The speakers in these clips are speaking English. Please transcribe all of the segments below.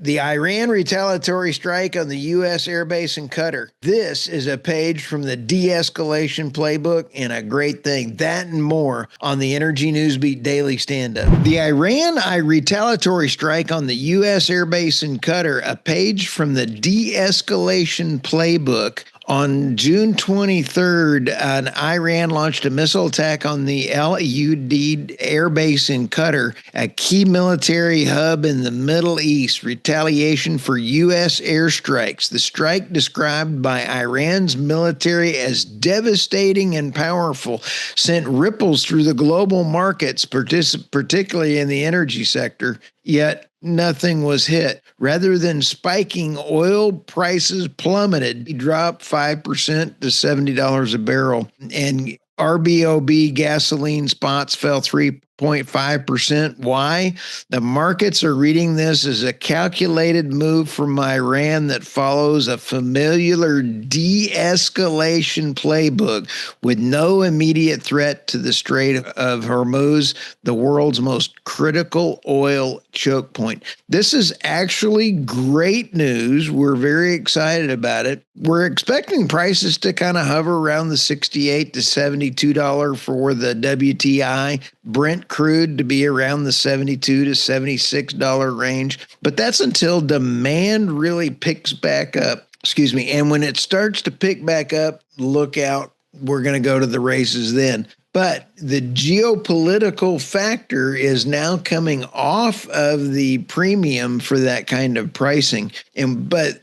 The Iran retaliatory strike on the U.S. airbase in Qatar. This is a page from the De-Escalation Playbook and a great thing. That and more on the Energy Newsbeat Daily Standup. The Iran retaliatory strike on the U.S. airbase in Qatar, a page from the De-Escalation Playbook. On June 23rd, Iran launched a missile attack on the LUD airbase in Qatar, a key military hub in the Middle East, retaliation for U.S. airstrikes. The strike, described by Iran's military as devastating and powerful, sent ripples through the global markets, particularly in the energy sector, yet nothing was hit. Rather than spiking, oil prices plummeted. He dropped 5% to $70 a barrel. And RBOB gasoline spots fell 3.5%. Why? The markets are reading this as a calculated move from Iran that follows a familiar de-escalation playbook with no immediate threat to the Strait of Hormuz, the world's most critical oil choke point. This is actually great news. We're very excited about it. We're expecting prices to kind of hover around the $68 to $72 for the WTI. Brent crude to be around the $72 to $76 range. But that's until demand really picks back up. And when it starts to pick back up, look out. We're going to go to the races then. But the geopolitical factor is now coming off of the premium for that kind of pricing. But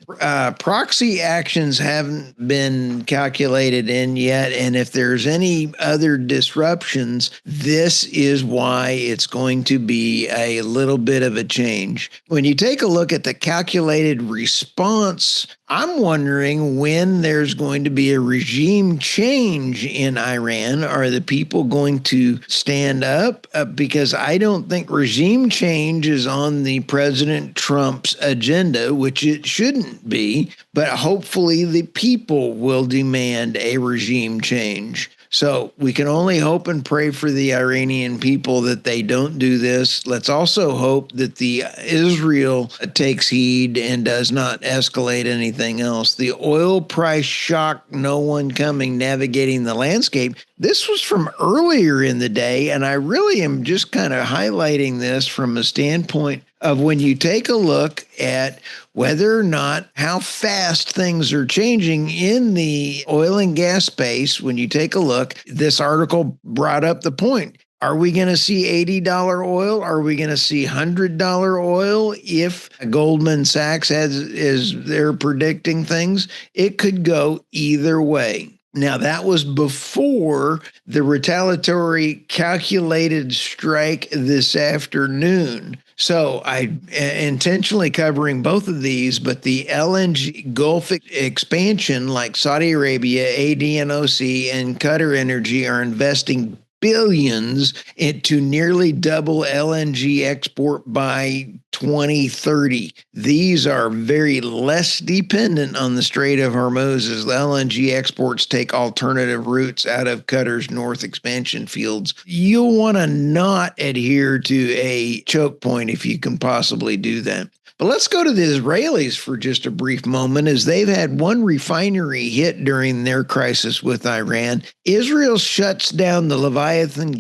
proxy actions haven't been calculated in yet. And if there's any other disruptions, this is why it's going to be a little bit of a change. When you take a look at the calculated response, I'm wondering when there's going to be a regime change in Iran. Are the people going to stand up? Because I don't think regime change is on the President Trump's agenda, which it shouldn't be, but hopefully the people will demand a regime change. So we can only hope and pray for the Iranian people that they don't do this. Let's also hope that the Israel takes heed and does not escalate anything else. The oil price shock, no one coming, navigating the landscape. This was from earlier in the day, and I really am just kind of highlighting this from a standpoint of when you take a look at whether or not how fast things are changing in the oil and gas space. When you take a look, this article brought up the point. Are we going to see $80 oil? Are we going to see $100 oil? If Goldman Sachs is they're predicting things, it could go either way. Now, that was before the retaliatory calculated strike this afternoon. So I intentionally covering both of these, but the LNG Gulf expansion, like Saudi Arabia, ADNOC, and Qatar Energy are investing billions to nearly double LNG export by 2030. These are very less dependent on the Strait of Hormuz as the LNG exports take alternative routes out of Qatar's North expansion fields. You'll want to not adhere to a choke point if you can possibly do that. But let's go to the Israelis for just a brief moment, as they've had one refinery hit during their crisis with Iran. Israel shuts down the Leviathan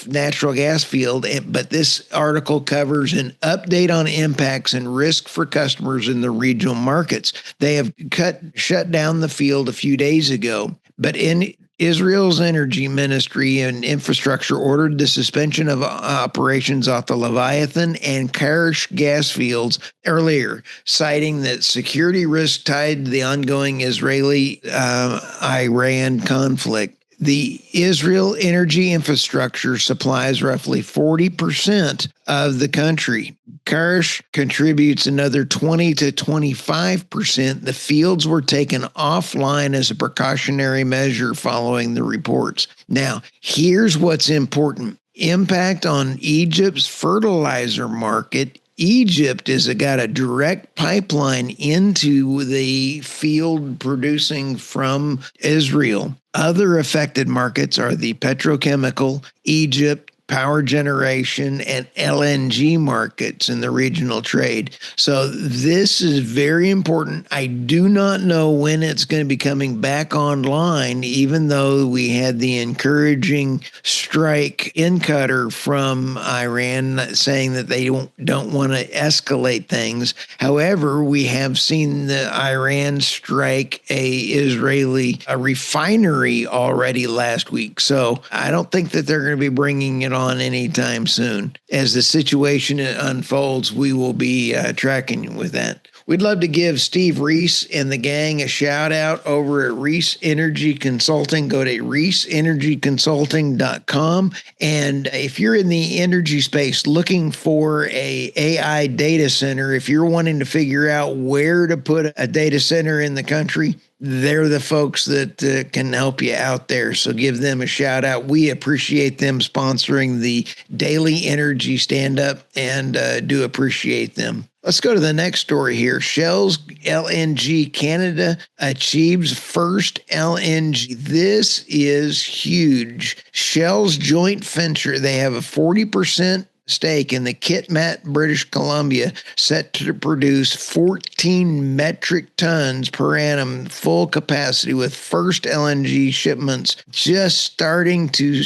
natural gas field, but this article covers an update on impacts and risk for customers in the regional markets. They have shut down the field a few days ago, but in Israel's energy ministry and infrastructure ordered the suspension of operations off the Leviathan and Karish gas fields earlier, citing that security risks tied to the ongoing Israeli-Iran conflict. The Israel energy infrastructure supplies roughly 40% of the country. Karish contributes another 20 to 25%. The fields were taken offline as a precautionary measure following the reports. Now, here's what's important. Impact on Egypt's fertilizer market. Egypt has got a direct pipeline into the field producing from Israel. Other affected markets are the petrochemical, Egypt, power generation, and LNG markets in the regional trade. So this is very important. I do not know when it's going to be coming back online, even though we had the encouraging strike in Qatar from Iran saying that they don't want to escalate things. However, we have seen the Iran strike a refinery already last week. So I don't think that they're going to be bringing it on anytime soon. As the situation unfolds, we will be tracking with that. We'd love to give Steve Reese and the gang a shout out over at Reese Energy Consulting. Go to reeseenergyconsulting.com. And if you're in the energy space looking for a AI data center, if you're wanting to figure out where to put a data center in the country, they're the folks that can help you out there. So give them a shout out. We appreciate them sponsoring the daily energy stand-up and do appreciate them. Let's go to the next story here. Shell's LNG Canada achieves first LNG. This is huge. Shell's joint venture, they have a 40% stake in the Kitimat, British Columbia, set to produce 14 metric tons per annum full capacity, with first LNG shipments just starting to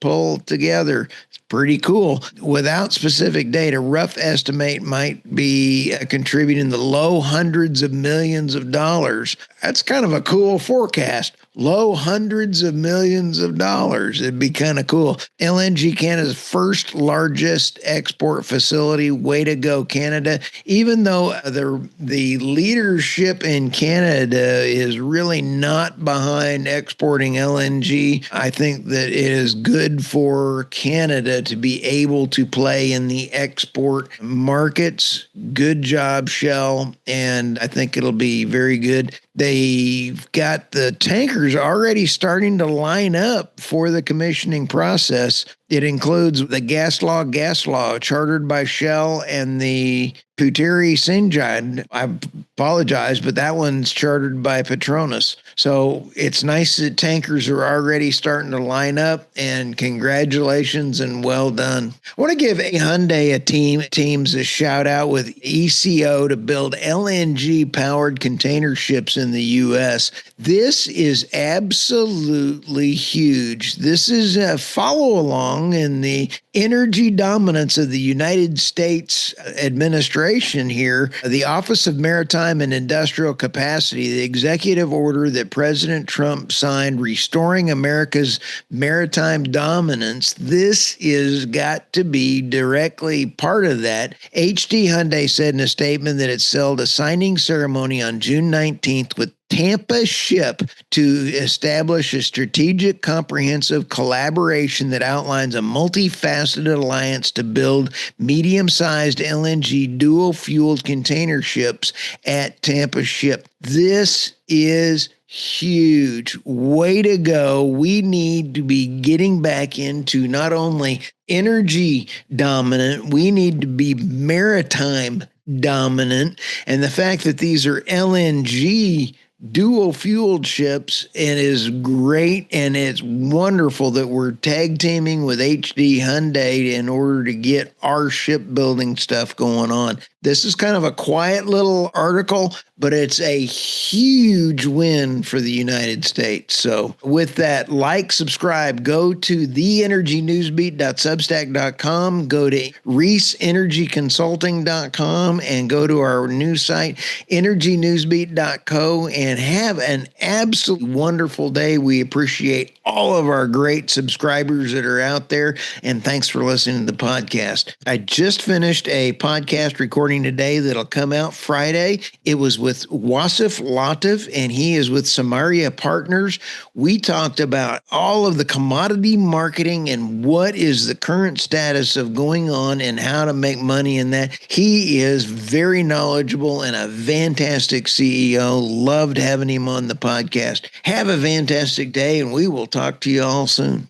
pull together. Pretty cool. Without specific data, rough estimate might be contributing the low hundreds of millions of dollars. That's kind of a cool forecast. Low hundreds of millions of dollars. It'd be kind of cool. LNG Canada's first largest export facility. Way to go, Canada. Even though the leadership in Canada is really not behind exporting LNG, I think that it is good for Canada to be able to play in the export markets. Good job, Shell. And I think it'll be very good. They've got the tankers already starting to line up for the commissioning process. It includes the Gaslaw chartered by Shell and the Puteri Sinjad. I apologize, but that one's chartered by Petronas. So it's nice that tankers are already starting to line up, and congratulations and well done. I want to give Hyundai teams a shout out with ECO to build LNG-powered container ships in the U.S. This is absolutely huge. This is a follow-along in the energy dominance of the United States administration here. The Office of Maritime and Industrial Capacity, the executive order that President Trump signed restoring America's maritime dominance, this is got to be directly part of that. HD Hyundai said in a statement that it held a signing ceremony on June 19th with Tampa Ship to establish a strategic, comprehensive collaboration that outlines a multifaceted alliance to build medium-sized LNG dual-fueled container ships at Tampa Ship. This is huge. Way to go. We need to be getting back into not only energy dominant, we need to be maritime dominant. And the fact that these are LNG dual-fueled ships, and is great, and it's wonderful that we're tag teaming with HD Hyundai in order to get our shipbuilding stuff going on. This is kind of a quiet little article, but it's a huge win for the United States. So with that, like, subscribe, go to theenergynewsbeat.substack.com, go to reeseenergyconsulting.com, and go to our new site, energynewsbeat.co, and have an absolutely wonderful day. We appreciate all of our great subscribers that are out there, and thanks for listening to the podcast. I just finished a podcast recording today that'll come out Friday. It was with Wasif Latif, and he is with Samaria Partners. We talked about all of the commodity marketing and what is the current status of going on and how to make money in that. He is very knowledgeable and a fantastic CEO. Loved having him on the podcast. Have a fantastic day, and we will talk to you all soon.